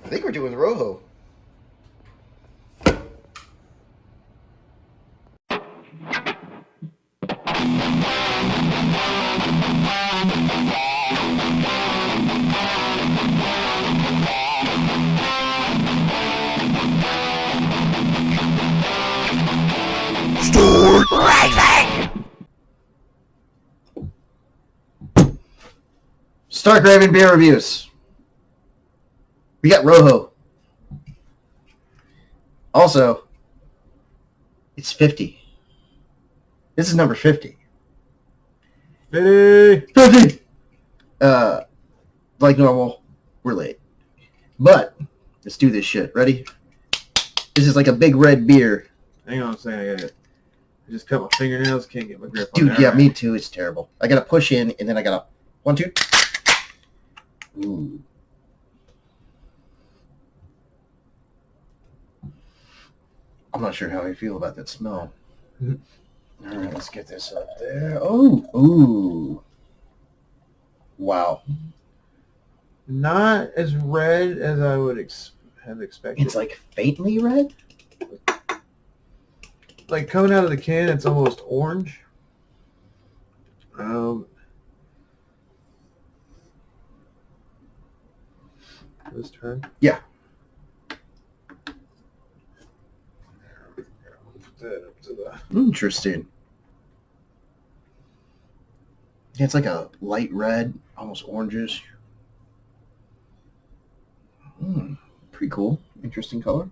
I think we're doing Rojo. Start Raving! Start Raving beer reviews. We got Rojo. Also, it's 50. This is number 50. 50! Like normal, we're late. But, let's do this shit. Ready? This is like a big red beer. Hang on a second, I just cut my fingernails, can't get my grip on Dude, there. yeah, me too. It's terrible. I gotta push in, and then I gotta... 1, 2. Ooh. I'm not sure how I feel about that smell. All right, let's get this up there. Oh, ooh. Wow. Not as red as I would have expected. It's like faintly red? Like coming out of the can, it's almost orange. This turn? Yeah. Put that up to the... Interesting. Yeah, it's like a light red, almost orangish. Pretty cool. Interesting color.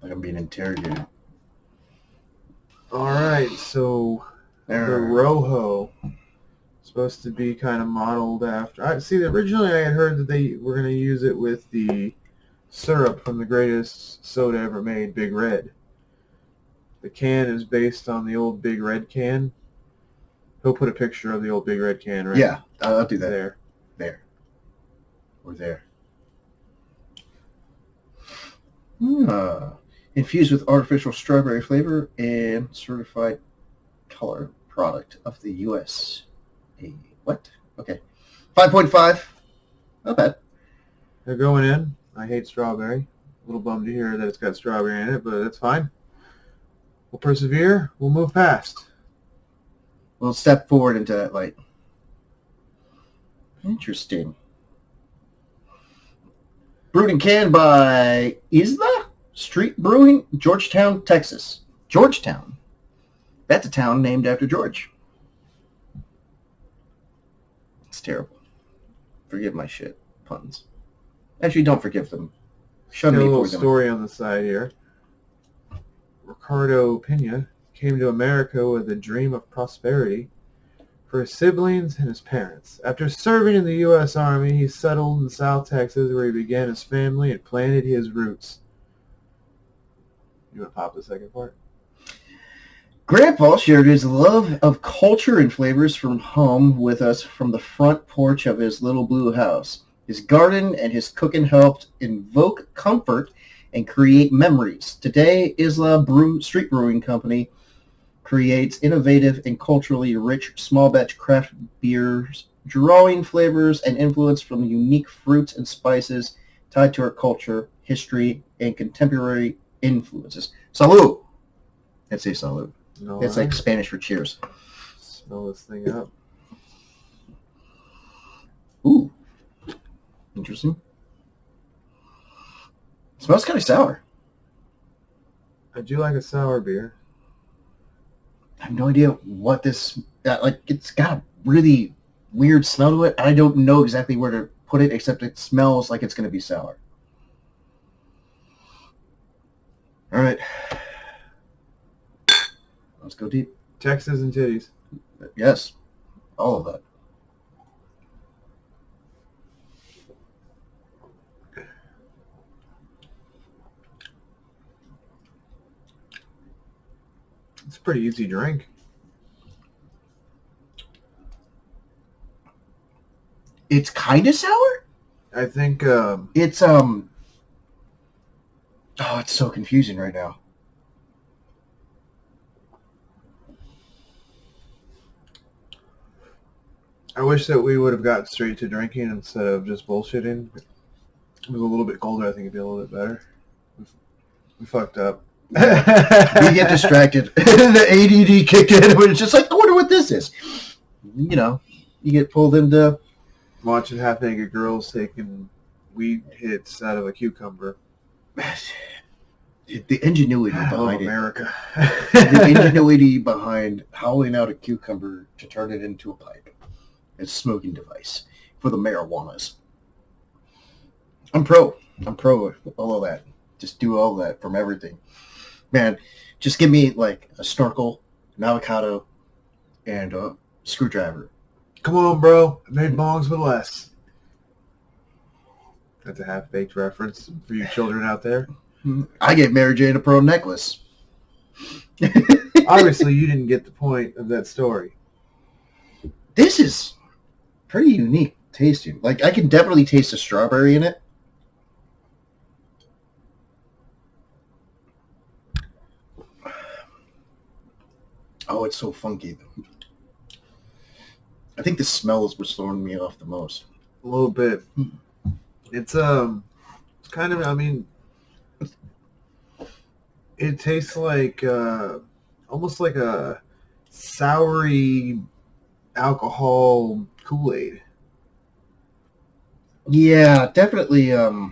Like I'm being interrogated. All right, so the Rojo is supposed to be kind of modeled after... Originally I had heard that they were going to use it with the syrup from the greatest soda ever made, Big Red. The can is based on the old Big Red can. He'll put a picture of the old Big Red can right Yeah, I'll do that. There. Or there. Infused with artificial strawberry flavor and certified color product of the U.S. What? Okay. 5.5. Not bad. They're going in. I hate strawberry. A little bummed to hear that it's got strawberry in it, but that's fine. We'll persevere. We'll move past. We'll step forward into that light. Interesting. Brewed and canned by Islla Street Brewing, Georgetown, Texas. Georgetown. That's a town named after George. It's terrible. Forgive my shit puns. Actually, don't forgive them. Shun me A little for them. story on the side here. Ricardo Pena came to America with a dream of prosperity for his siblings and his parents. After serving in the U.S. Army, he settled in South Texas where he began his family and planted his roots. You want to pop the second part? Grandpa shared his love of culture and flavors from home with us from the front porch of his little blue house. His garden and his cooking helped invoke comfort and create memories. Today, Islla Street Brewing Company creates innovative and culturally rich small batch craft beers, drawing flavors and influence from unique fruits and spices tied to our culture, history, and contemporary influences. Salud! Let's say salud. No, That's like Spanish for cheers. Smell this thing up. Ooh. Interesting. Smells kind of sour. I do like a sour beer. I have no idea what this... it's got a really weird smell to it. I don't know exactly where to put it, except it smells like it's going to be sour. All right. Let's go deep. Texas and titties. Yes. All of that. It's a pretty easy drink. It's kind of sour? I think... It's, oh, it's so confusing right now. I wish that we would have got straight to drinking instead of just bullshitting. If it was a little bit colder, I think it'd be a little bit better. We fucked up. We get distracted. The ADD kicked in. We're just like, I wonder what this is. You know, you get pulled into watching half-naked girls taking weed hits out of a cucumber. The ingenuity behind America. The ingenuity behind howling out a cucumber to turn it into a pipe. It's a smoking device for the marijuanas. I'm pro all of that. Just do all of that from everything. Man, just give me like a snorkel, an avocado, and a screwdriver. Come on, bro. I made bongs with less. That's a half-baked reference for you children out there. I gave Mary Jane a pearl necklace. Obviously, you didn't get the point of that story. This is pretty unique tasting. Like, I can definitely taste the strawberry in it. Oh, it's so funky. I think the smell is what's throwing me off the most. A little bit. It's kind of, I mean, it tastes like almost like a soury alcohol Kool-Aid. Yeah, definitely. Yeah,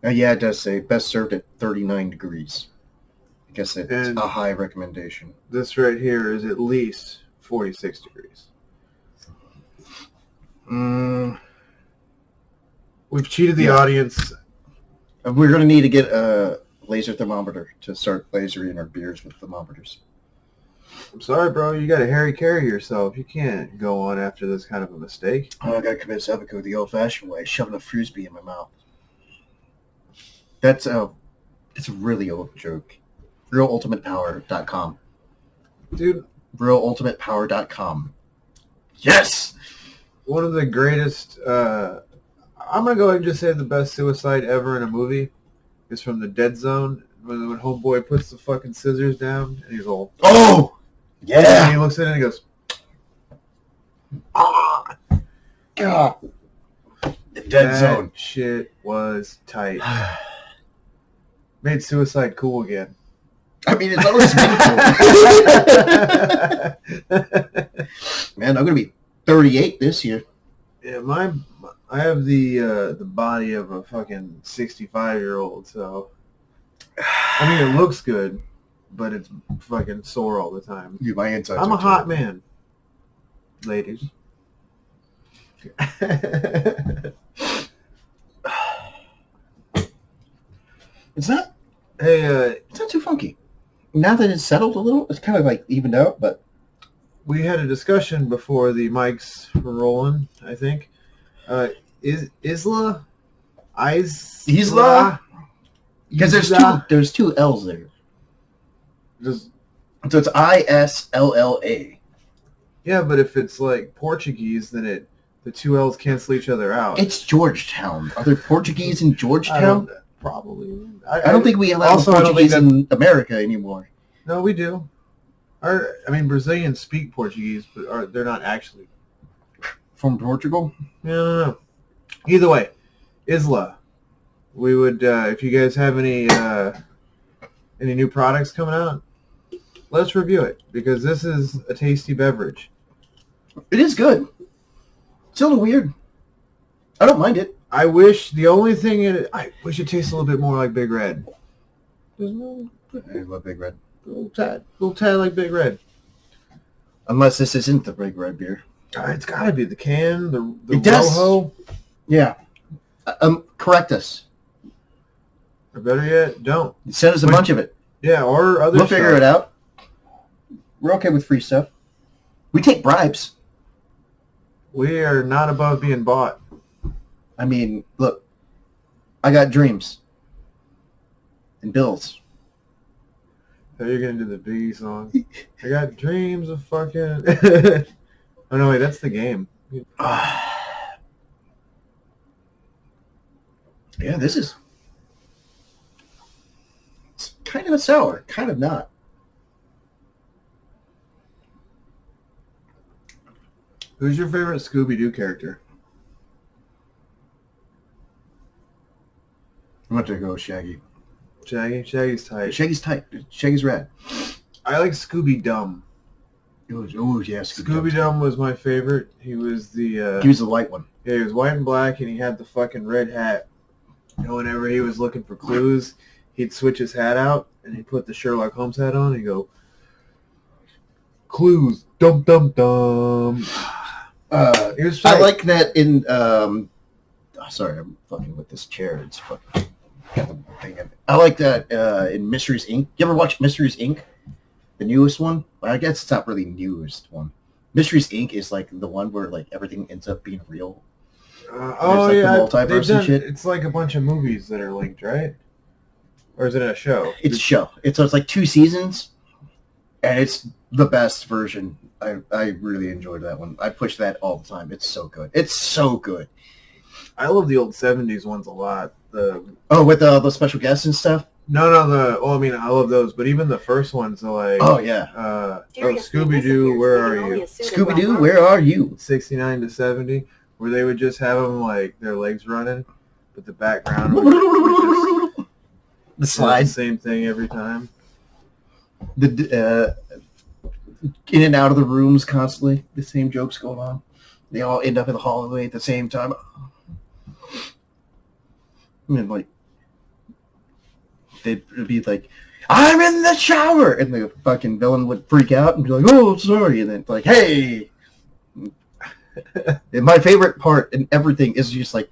it does say best served at 39 degrees. I guess it's a high recommendation. This right here is at least 46 degrees. We've cheated the audience. We're going to need to get a laser thermometer to start lasering our beers with thermometers. I'm sorry, bro. You got to Harry carry yourself. You can't go on after this kind of a mistake. Oh, I got to convince Evico the old-fashioned way, shoving a frisbee in my mouth. That's a really old joke. RealUltimatePower.com. Dude. RealUltimatePower.com. Yes! One of the greatest, I'm going to go ahead and just say the best suicide ever in a movie is from the Dead Zone, when Homeboy puts the fucking scissors down, and he's all, oh! Yeah! And he looks at it and he goes, ah! God. The Dead Zone. That shit was tight. Made suicide cool again. I mean, it's always been cool. Man, I'm going to be 38 this year. Yeah, I have the body of a fucking 65-year-old, so I mean it looks good, but it's fucking sore all the time. Dude, my insides. I'm a hot man, ladies. It's not. Hey, it's not too funky. Now that it's settled a little, it's kind of like evened out, but we had a discussion before the mics were rolling, I think. Isla? Because there's two L's there. So it's ISLLA. Yeah, but if it's like Portuguese, then the two L's cancel each other out. It's Georgetown. Are there Portuguese in Georgetown? Probably. I don't think we allow Portuguese in America anymore. No, we do. Brazilians speak Portuguese, but they're not actually from Portugal. Yeah, I don't know. Either way, Isla. We would, if you guys have any new products coming out, let's review it, because this is a tasty beverage. It is good. It's a little weird. I don't mind it. I wish it tastes a little bit more like Big Red. I love Big Red. A little tad like Big Red. Unless this isn't the Big Red beer. It's got to be the can, the Rojo. Yeah. Correct us. Or better yet, don't. Send us a bunch of it. Yeah, or other We'll figure it out. We're okay with free stuff. We take bribes. We are not above being bought. I mean, look. I got dreams. And bills. So you're going to do the Biggie song. I got dreams of fucking... Oh, no, wait, that's the game. Yeah, this is... It's kind of a sour. Kind of not. Who's your favorite Scooby-Doo character? I'm going to go with Shaggy. Shaggy? Shaggy's tight. Shaggy's tight. Shaggy's rad. I like Scooby-Dum. Oh, yeah, Scooby-Dum was my favorite. He was the... he was the white one. Yeah, he was white and black, and he had the fucking red hat. And whenever he was looking for clues, he'd switch his hat out, and he'd put the Sherlock Holmes hat on, and he'd go, clues, dum dum dum. I like that in sorry, I'm fucking with this chair. It's fucking got the thing in it. I like that in Mysteries Inc. You ever watch Mysteries Inc? The newest one? Well, I guess it's not really the newest one. Mysteries Inc. is like the one where like everything ends up being real. Like yeah, the multiverse and shit. It's like a bunch of movies that are linked, right? Or is it a show? It's a show. It's like 2 seasons, and it's the best version. I really enjoyed that one. I push that all the time. It's so good. It's so good. I love the old 70s ones a lot. With the special guests and stuff? No, I mean, I love those, but even the first ones are like... Oh, yeah. Scooby-Doo, where are you? Scooby-Doo, where are you? 69 to 70, where they would just have them, like, their legs running, but the background would just... The slide. The same thing every time. The in and out of the rooms constantly. The same jokes going on. They all end up in the hallway at the same time. I mean, like, they'd be like, I'm in the shower! And the fucking villain would freak out and be like, oh, sorry. And then it's like, hey! And my favorite part in everything is just like,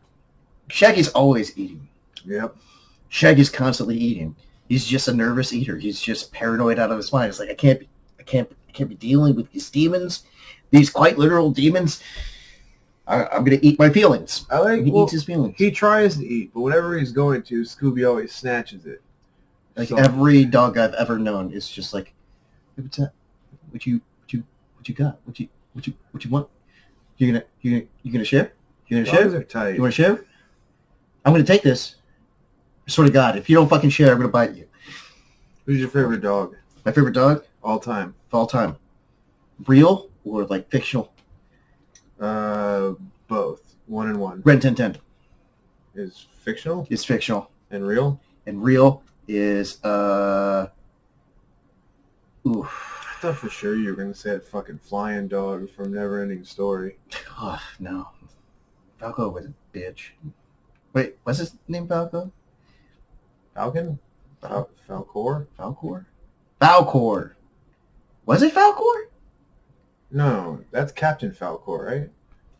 Shaggy's always eating. Yep. Shaggy's constantly eating. He's just a nervous eater. He's just paranoid out of his mind. It's like, I can't be dealing with these demons, these quite literal demons. I'm going to eat my feelings. He eats his feelings. He tries to eat, but whenever he's going to, Scooby always snatches it. Like every dog I've ever known is just like, hey, what's that? What you got? What you want? You gonna share? You gonna share? Dogs are tight. You want to share? I'm gonna take this. I swear to God, if you don't fucking share, I'm gonna bite you. Who's your favorite dog? My favorite dog? All time. Of all time. Real or like fictional? Both. 1 and 1. Ren 1010. Is fictional? It's fictional. And real? And real is I thought for sure you were gonna say that fucking flying dog from Neverending Story. Oh no. Falco was a bitch. Wait, what's his name, Falco? Falcon? Falcor? Falcor? Falcor. Was it Falcor? No, that's Captain Falcor, right?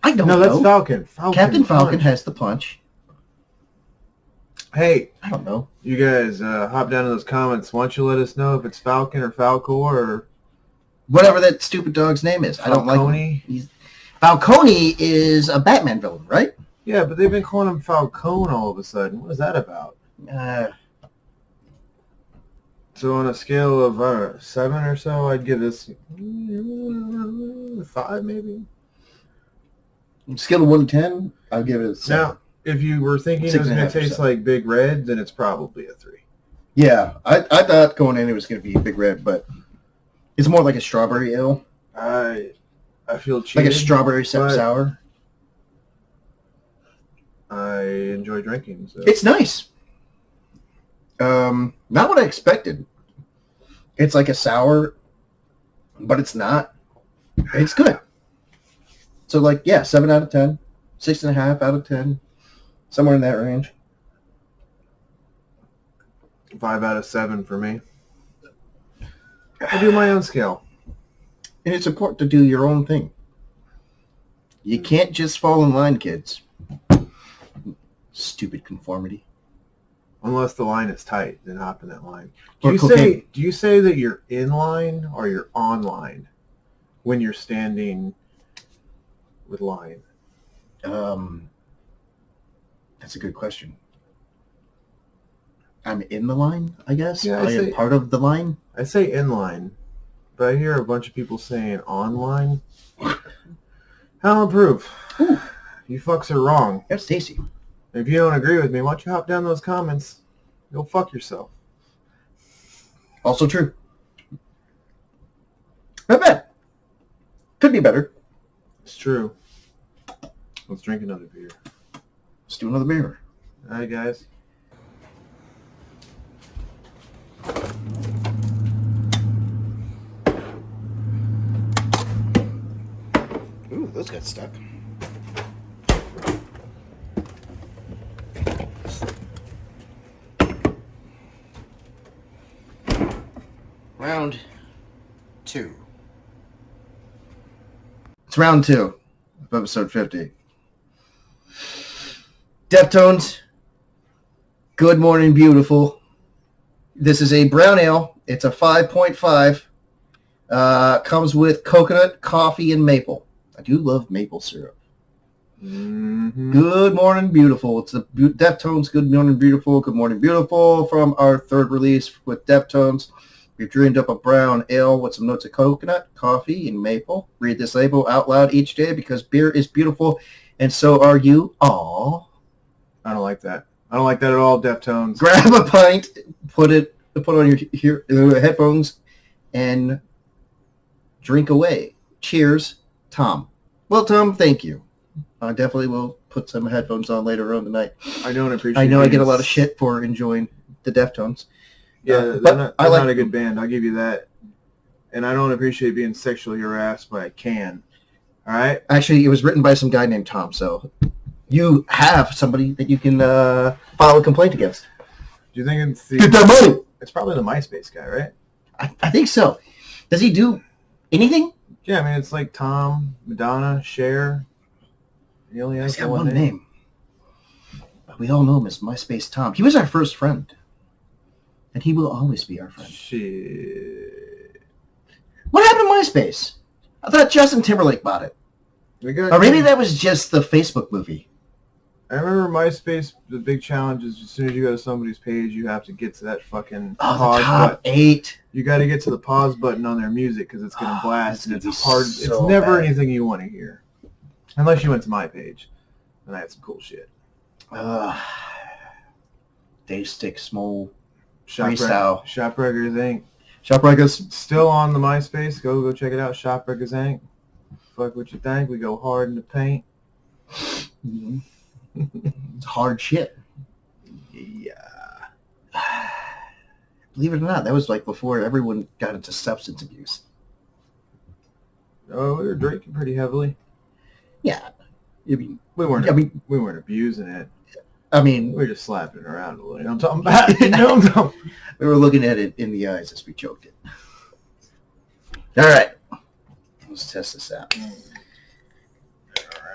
I don't know. No, that's Falcon. Captain Falcon has the punch. Hey, I don't know. You guys hop down in those comments. Why don't you let us know if it's Falcon or Falcor or... whatever that stupid dog's name is. Falcone? I don't like him. Falcone is a Batman villain, right? Yeah, but they've been calling him Falcone all of a sudden. What is that about? So on a scale of 7 or so, I'd give this 5 maybe. Scale of 1 to 10, I'll give it a 7. Now, if you were thinking it was going to taste like Big Red, then it's probably a 3. Yeah, I thought going in it was going to be Big Red, but it's more like a strawberry ale. I feel cheated. Like a strawberry sour. I enjoy drinking. So. It's nice. Not what I expected. It's like a sour, but it's not. It's good. So, like, yeah, 7 out of 10. 6.5 out of 10. Somewhere in that range. 5 out of 7 for me. I do my own scale. And it's important to do your own thing. You can't just fall in line, kids. Stupid conformity. Unless the line is tight, then hop in that line. Do you say that you're in line or you're on line when you're standing with line? That's a good question. I'm in the line, I guess. Yeah, I am part of the line. I say in line, but I hear a bunch of people saying online. I'll improve. Ooh. You fucks are wrong. That's tasty. If you don't agree with me, why don't you hop down those comments? Go fuck yourself. Also true. Not bad. Could be better. It's true. Let's drink another beer. Let's do another beer. All right, guys. Ooh, those got stuck. Round 2. It's round 2 of episode 50. Deftones, Good Morning Beautiful. This is a brown ale. It's a 5.5. Comes with coconut, coffee, and maple. I do love maple syrup. Mm-hmm. Good Morning Beautiful. It's the Deftones Good Morning Beautiful. Good Morning Beautiful from our third release with Deftones. We've dreamed up a brown ale with some notes of coconut, coffee, and maple. Read this label out loud each day because beer is beautiful, and so are you. Aww. I don't like that. I don't like that at all, Deftones. Grab a pint, put on your headphones, and drink away. Cheers, Tom. Well, Tom, thank you. I definitely will put some headphones on later on tonight. I don't appreciate. I know I get a lot of shit for enjoying the Deftones. Yeah, they're not a good band. I'll give you that. And I don't appreciate being sexually harassed by a can. All right? Actually, it was written by some guy named Tom, so you have somebody that you can file a complaint against. Do you think it's Get that money! It's probably the MySpace guy, right? I think so. Does he do anything? Yeah, I mean, it's like Tom, Madonna, Cher. He only has He's got one name. We all know him as MySpace Tom. He was our first friend. And he will always be our friend. Shit. What happened to MySpace? I thought Justin Timberlake bought it. Or maybe that was just the Facebook movie. I remember MySpace, the big challenge is as soon as you go to somebody's page, you have to get to that fucking pause the top button. 8. You got to get to the pause button on their music because it's going to blast. And it's hard. So it's never bad. Anything you want to hear. Unless you went to my page. And I had some cool shit. Dave Stick, Small, Freestyle. Shopreggers Inc. Shopreggers. Still on the MySpace. Go check it out. Shopreggers Inc. Fuck what you think. We go hard in the paint. Mm-hmm. It's hard shit. Yeah. Believe it or not, that was like before everyone got into substance abuse. Oh, we were drinking pretty heavily. Yeah. I mean, we weren't abusing it. I mean, we were just slapping it around a little. You know what I'm talking about? We were looking at it in the eyes as we choked it. All right. Let's test this out. All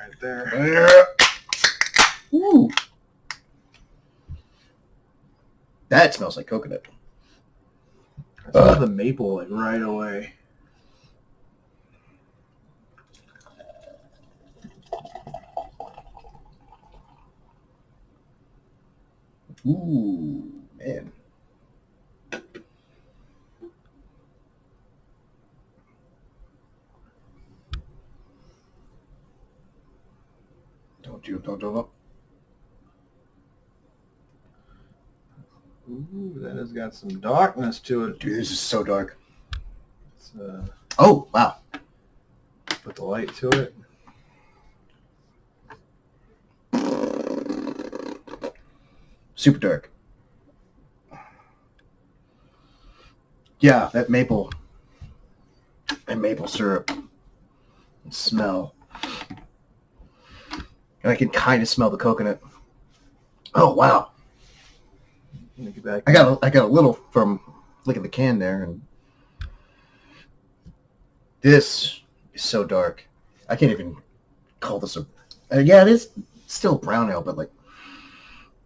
right there. Ooh. That smells like coconut. I smell the maple like right away. Ooh, man. Don't. Ooh, that has got some darkness to it. Dude, this is so dark. Let's, oh, wow. Put the light to it. Super dark. Yeah, that maple syrup and smell. And I can kind of smell the coconut. Oh, wow. I got a little from looking at the can there, and this is so dark. I can't even call this a... yeah, it is still brown ale, but like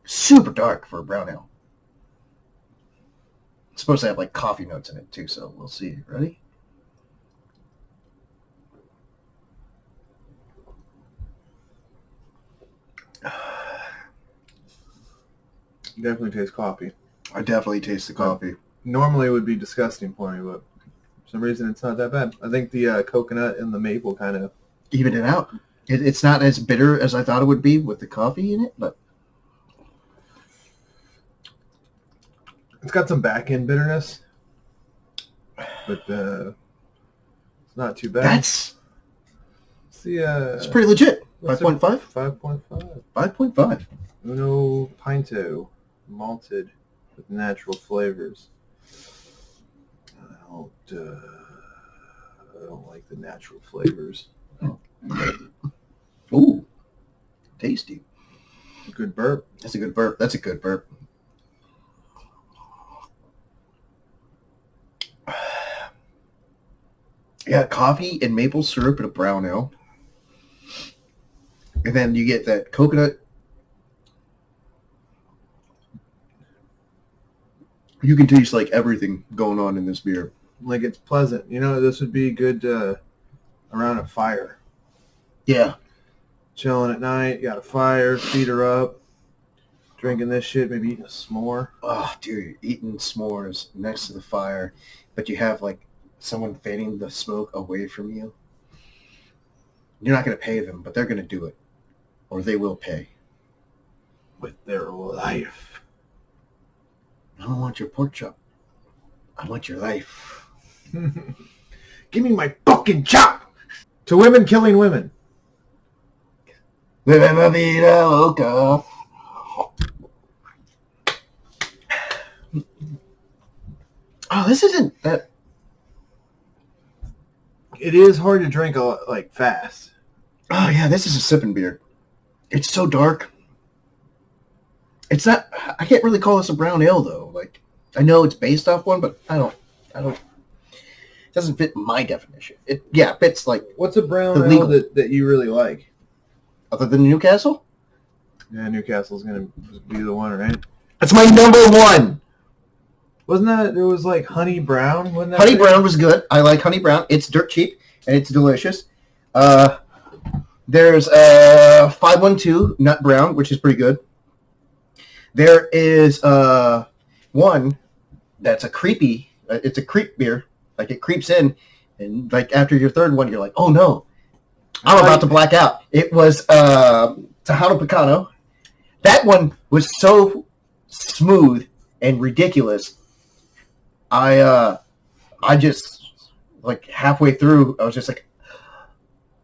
super dark for a brown ale. It's supposed to have like coffee notes in it too, so we'll see. Ready? You definitely taste coffee. I definitely taste the coffee. Normally it would be disgusting for me, but for some reason it's not that bad. I think the coconut and the maple kind of even it out. It's not as bitter as I thought it would be with the coffee in it, but it's got some back end bitterness, but it's not too bad. It's It's pretty legit. 5.5? 5.5. 5.5. Uno Pinto, malted with natural flavors. I don't like the natural flavors. Ooh, tasty. Good burp. That's a good burp. That's a good burp. Yeah, coffee and maple syrup and a brown ale. And then you get that coconut. You can taste like everything going on in this beer. Like it's pleasant. You know, this would be good around a fire. Yeah. Chilling at night, got a fire, feet are up, drinking this shit, maybe eating a s'more. Oh, dude, eating s'mores next to the fire, but you have like someone fanning the smoke away from you. You're not going to pay them, but they're going to do it. Or they will pay. With their life. I don't want your pork chop. I want your life. Give me my fucking chop! To women killing women. Viva la vida loca. Oh, this isn't that... It is hard to drink like fast. Oh, yeah, this is a sipping beer. It's so dark. It's not... I can't really call this a brown ale, though. Like, I know it's based off one, but I don't... It doesn't fit my definition. It fits like... What's a brown ale that you really like? Other than Newcastle? Yeah, Newcastle's going to be the one, right? That's my number one! Wasn't that... It was like Honey Brown? Wasn't that Honey Brown was good. I like Honey Brown. It's dirt cheap, and it's delicious. There's 512 Nut Brown, which is pretty good. There is one that's a creepy... it's a creep beer. Like, it creeps in, and like after your third one, you're like, oh no, I'm about to black out. It was Tejano Picano. That one was so smooth and ridiculous. I just, like, halfway through, I was just like,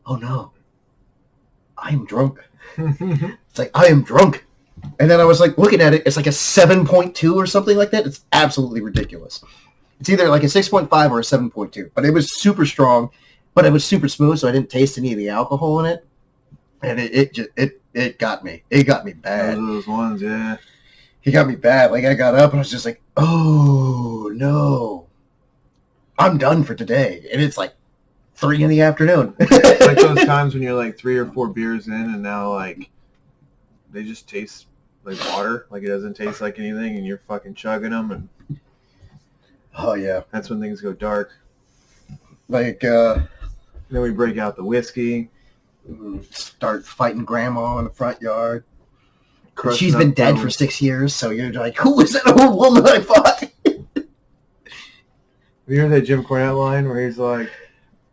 oh no, I'm drunk. It's like, I am drunk. And then I was like looking at it, it's like a 7.2 or something like that. It's absolutely ridiculous. It's either like a 6.5 or a 7.2, but it was super strong, but it was super smooth, so I didn't taste any of the alcohol in it, and it got me. It got me bad. Those ones, yeah. It got me bad. Like, I got up and I was just like, oh no, I'm done for today, and it's like 3 in the afternoon. It's like those times when you're like 3 or 4 beers in, and now like they just taste like water. Like, it doesn't taste like anything, and you're fucking chugging them, and oh yeah, that's when things go dark. Like, then we break out the whiskey, start fighting grandma in the front yard. Crushing She's been dead for 6 years, so you're like, who was that old woman I fought? You hear that Jim Cornette line where he's like,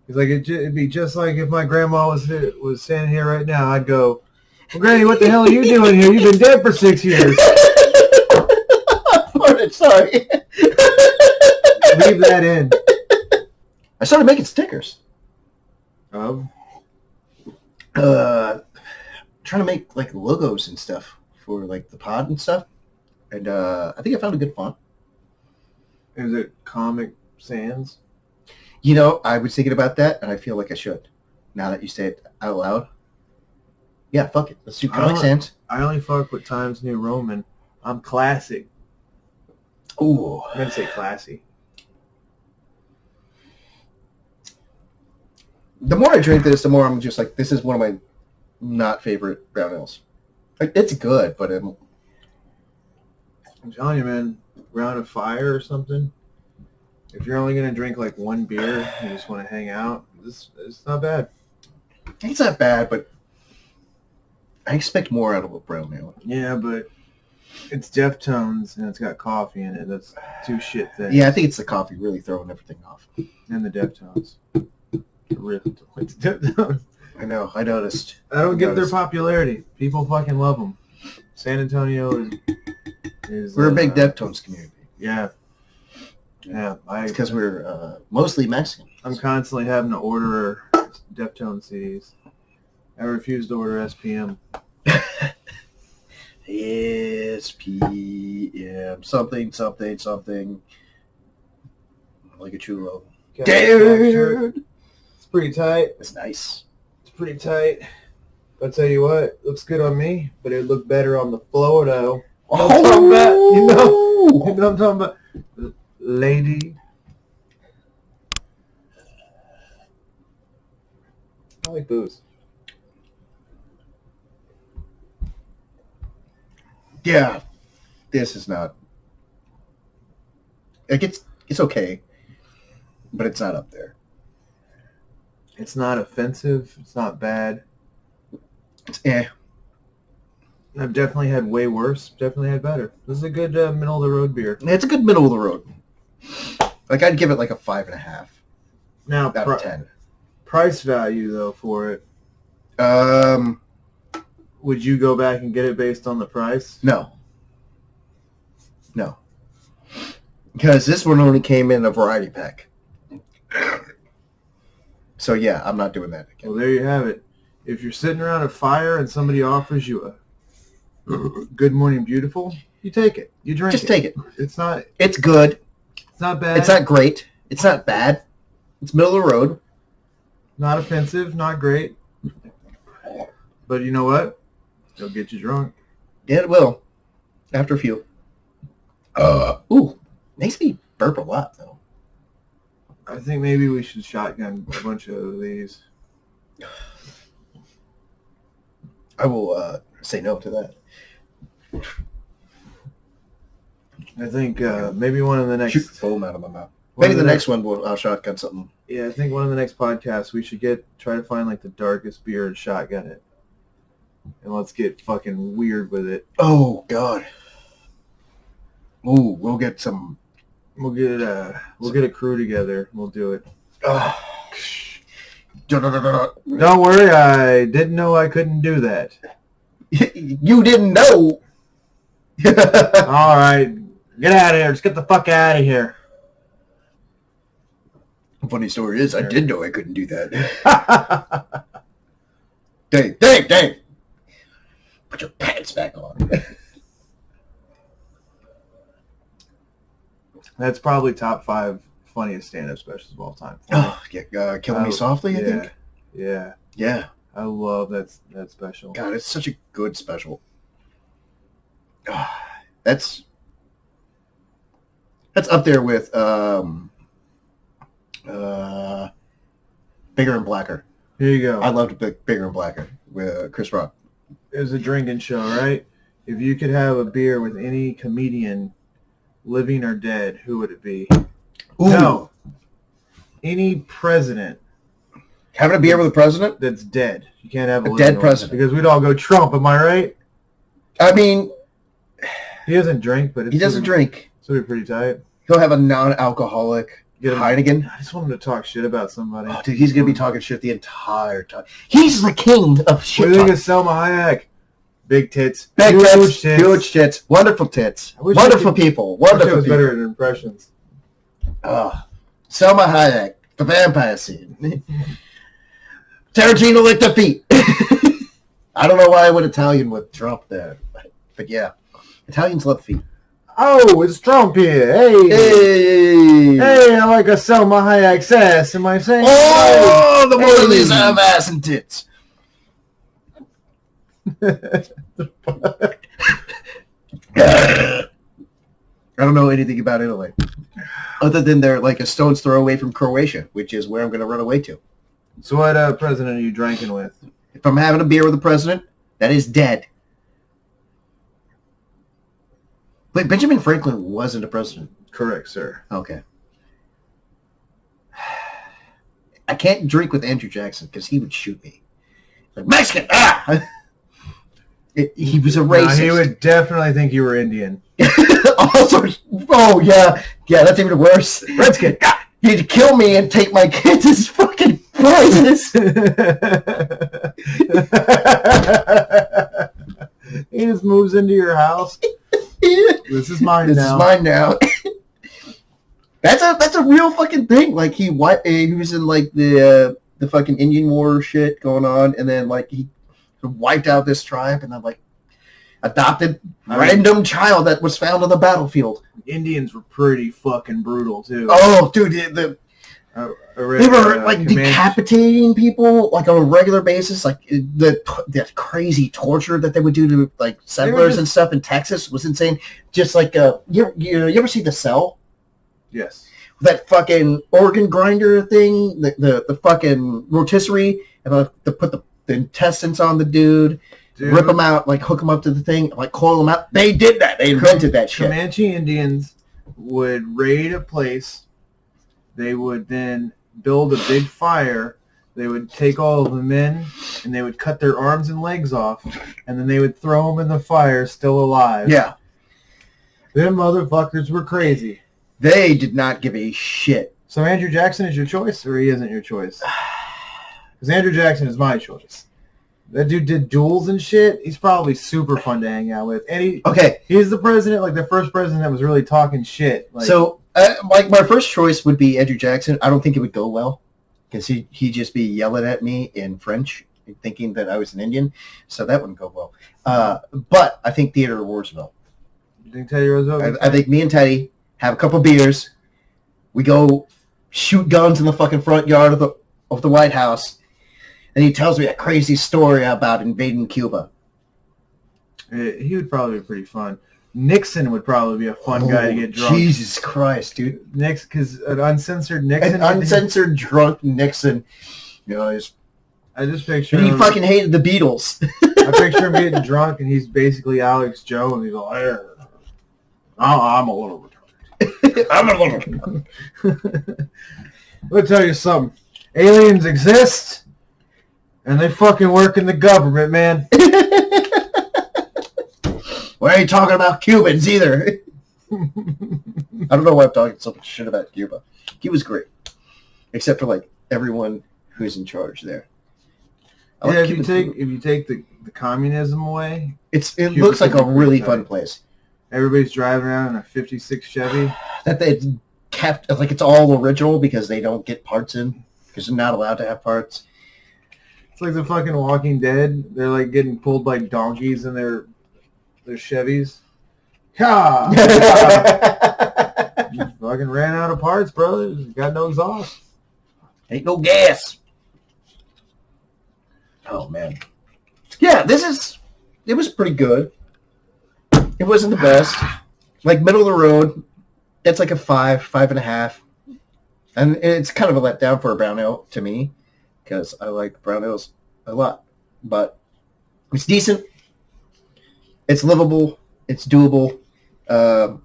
it'd be just like if my grandma was standing here right now. I'd go, well, Granny, what the hell are you doing here? You've been dead for 6 years. Sorry. Leave that in. I started making stickers. Oh. Trying to make like logos and stuff for like the pod and stuff. And I think I found a good font. Is it Comic Sans? You know, I was thinking about that, and I feel like I should. Now that you say it out loud. Yeah, fuck it. Let's do Comic Sans. I only fuck with Times New Roman. I'm classic. Ooh. I'm going to say classy. The more I drink this, the more I'm just like, this is one of my not favorite brown ales. Like, it's good, but I'm telling you, man, round of fire or something. If you're only going to drink like one beer, you just want to hang out, it's not bad. It's not bad, but I expect more out of a brown ale. Yeah, but it's Deftones and it's got coffee in it. That's 2 shit things. Yeah, I think it's the coffee really throwing everything off. And the Deftones. Really like the Deftones. I know, I noticed. I don't get their popularity. People fucking love them. San Antonio is we're a big Deftones community. Yeah. Yeah. It's because we're mostly Mexican. I'm constantly having to order Deftones CDs. I refuse to order SPM. SPM. Something. Like a chulo. Dude! It's pretty tight. It's nice. It's pretty tight. I'll tell you what, it looks good on me, but it would look better on the Florida. You know what I'm talking about? You know what I'm talking about? Lady. I like booze. Yeah. This is not. Like it's okay, but it's not up there. It's not offensive. It's not bad. It's I've definitely had way worse. Definitely had better. This is a good middle of the road beer. It's a good middle of the road. Like I'd give it like a 5.5 Now, out of 10. Price value though for it. Would you go back and get it based on the price? No. Because this one only came in a variety pack. So yeah, I'm not doing that again. Well, there you have it. If you're sitting around a fire and somebody offers you a Good Morning Beautiful, you take it. You drink it. Just take it. It's not. It's good. It's not bad. It's not great. It's not bad. It's middle of the road. Not offensive. Not great. But you know what? It'll get you drunk. Yeah, it will. After a few. Makes me burp a lot though. I think maybe we should shotgun a bunch of these. I will say no to that. I think maybe one of the next... Shoot foam out of my mouth. Maybe the next one I'll shotgun something. Yeah, I think one of the next podcasts we should try to find like the darkest beer and shotgun it. And let's get fucking weird with it. Oh, God. Ooh, we'll get some... We'll get a crew together. We'll do it. Don't worry, I didn't know I couldn't do that. You didn't know. All right, get out of here. Just get the fuck out of here. The funny story is, I did know I couldn't do that. Dave, put your pants back on. That's probably top 5 funniest stand-up specials of all time. Oh, yeah, Killing Me Softly, I think. Yeah. I love that special. God, it's such a good special. That's up there with Bigger and Blacker. Here you go. I loved Bigger and Blacker with Chris Rock. It was a drinking show, right? If you could have a beer with any comedian, living or dead, who would it be? Ooh. No. Any president. Having a beer with a president? That's dead. You can't have a dead president. Because we'd all go Trump, am I right? I mean... He doesn't drink, but he doesn't drink. So it'd be pretty tight. He'll have a non-alcoholic Heineken. I just want him to talk shit about somebody. Oh, dude, he's going to be talking shit the entire time. He's the king of shit. What do you think of Selma Hayek? Big tits. Huge tits. Wonderful tits. Wonderful people. Wonderful people. I was better at impressions. Selma Hayek. The vampire scene. Tarantino licked the feet. I don't know why I went Italian with Trump there. But yeah. Italians love feet. Oh, it's Trump here. Hey, I like a Selma Hayek's ass. Am I saying? Oh, the one of these have ass and tits. I don't know anything about Italy. Other than they're like a stone's throw away from Croatia, which is where I'm going to run away to. So what president are you drinking with? If I'm having a beer with the president, that is dead. Wait, Benjamin Franklin wasn't a president. Correct, sir. Okay. I can't drink with Andrew Jackson because he would shoot me. Like, Mexican! Ah! He was a racist. No, he would definitely think you were Indian. Also, yeah, that's even worse. Redskin, he'd kill me and take my kids as fucking prizes. He just moves into your house. This is mine now. That's a real fucking thing. Like he was in like the the fucking Indian War shit going on, and then like he wiped out this tribe, and then like adopted random child that was found on the battlefield. Indians were pretty fucking brutal too. Oh, dude, they were like decapitating people like on a regular basis. Like the crazy torture that they would do to like settlers and stuff in Texas was insane. Just like you ever see The Cell? Yes. That fucking organ grinder thing, the fucking rotisserie, and to put the intestines on the dude, rip them out, like hook them up to the thing, like coil them out. They did that. They invented that shit. Comanche Indians would raid a place. They would then build a big fire. They would take all of the men, and they would cut their arms and legs off, and then they would throw them in the fire still alive. Yeah. Them motherfuckers were crazy. They did not give a shit. So Andrew Jackson is your choice, or he isn't your choice? Because Andrew Jackson is my choice. That dude did duels and shit. He's probably super fun to hang out with. And he's the president, like the first president that was really talking shit. Like, so, like my first choice would be Andrew Jackson. I don't think it would go well because he'd just be yelling at me in French, thinking that I was an Indian. So that wouldn't go well. But I think Theodore Roosevelt. You think Teddy Roosevelt? I think me and Teddy have a couple beers. We go shoot guns in the fucking front yard of the White House. And he tells me a crazy story about invading Cuba. He would probably be pretty fun. Nixon would probably be a fun guy to get drunk. Jesus Christ, dude. Because an uncensored Nixon. An uncensored drunk Nixon. You know, I just picture him. He fucking hated the Beatles. I picture him getting drunk and he's basically Alex Joe and he's like, I'm a little retarded. I'm a little retarded. Let me tell you something. Aliens exist. And they fucking work in the government, man. We ain't talking about Cubans either. I don't know why I'm talking so much shit about Cuba. Cuba's great. Except for, like, everyone who's in charge there. If you take the communism away... It looks like a really fun place. Everybody's driving around in a 56 Chevy. That they kept... Like, it's all original because they don't get parts in. Because they're not allowed to have parts. It's like the fucking Walking Dead. They're like getting pulled by donkeys in their Chevys. Ha! Fucking ran out of parts, brother. Got no exhaust. Ain't no gas. Oh man. Yeah, it was pretty good. It wasn't the best. Like middle of the road. It's like a 5.5. And it's kind of a letdown for a brown ale to me. Because I like brown ales a lot. But it's decent. It's livable. It's doable. I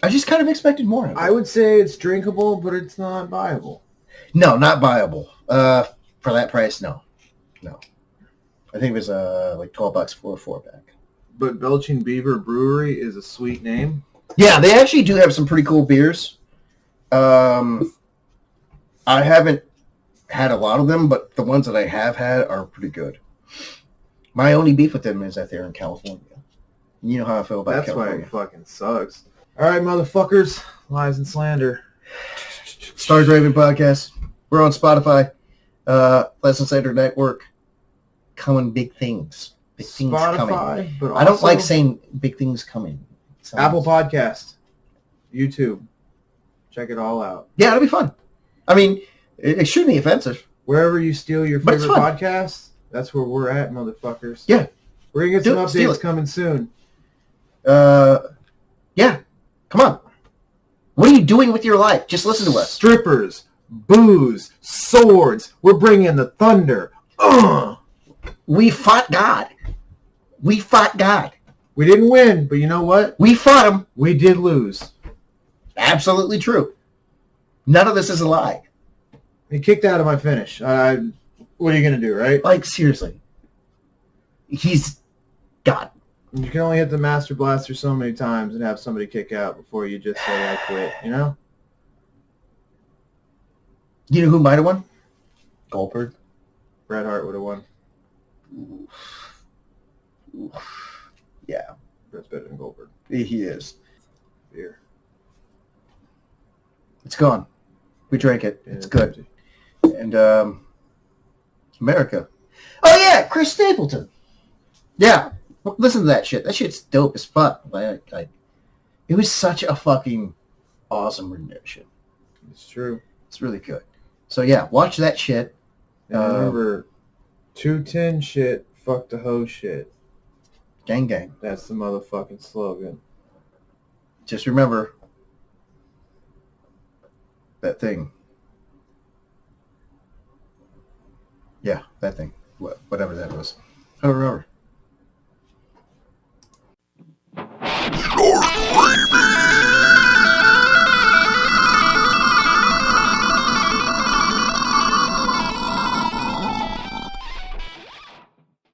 just kind of expected more of it. I would say it's drinkable, but it's not viable. No, not viable. For that price, no. I think it was like $12 for a 4-pack. But Belching Beaver Brewery is a sweet name. Yeah, they actually do have some pretty cool beers. I haven't had a lot of them, but the ones that I have had are pretty good. My only beef with them is that they're in California. You know how I feel about California. That's why it fucking sucks. All right, motherfuckers. Lies and slander. Stars Raving Podcast. We're on Spotify. Lesson Center Network. Coming big things. Big things coming. But I don't like saying big things coming. Apple Podcast. YouTube. Check it all out. Yeah, it'll be fun. I mean, it shouldn't be offensive. Wherever you steal your favorite podcast, that's where we're at, motherfuckers. Yeah. We're going to get some updates coming soon. Yeah. Come on. What are you doing with your life? Just listen to us. Strippers, booze, swords. We're bringing the thunder. We fought God. We didn't win, but you know what? We fought him. We did lose. Absolutely true. None of this is a lie. He kicked out of my finish. What are you going to do, right? Like, seriously. He's God. You can only hit the Master Blaster so many times and have somebody kick out before you just say, I quit, you know? You know who might have won? Goldberg. Bret Hart would have won. Yeah. Bret's better than Goldberg. He is. Beer. It's gone. We drank it. It's good. And America. Oh yeah, Chris Stapleton. Yeah, listen to that shit. That shit's dope as fuck. It was such a fucking awesome rendition. It's true. It's really good. So yeah, watch that shit. And remember, 210 shit, fuck the hoe shit. Gang gang. That's the motherfucking slogan. Just remember that thing. Yeah, that thing. Whatever that was. I don't remember.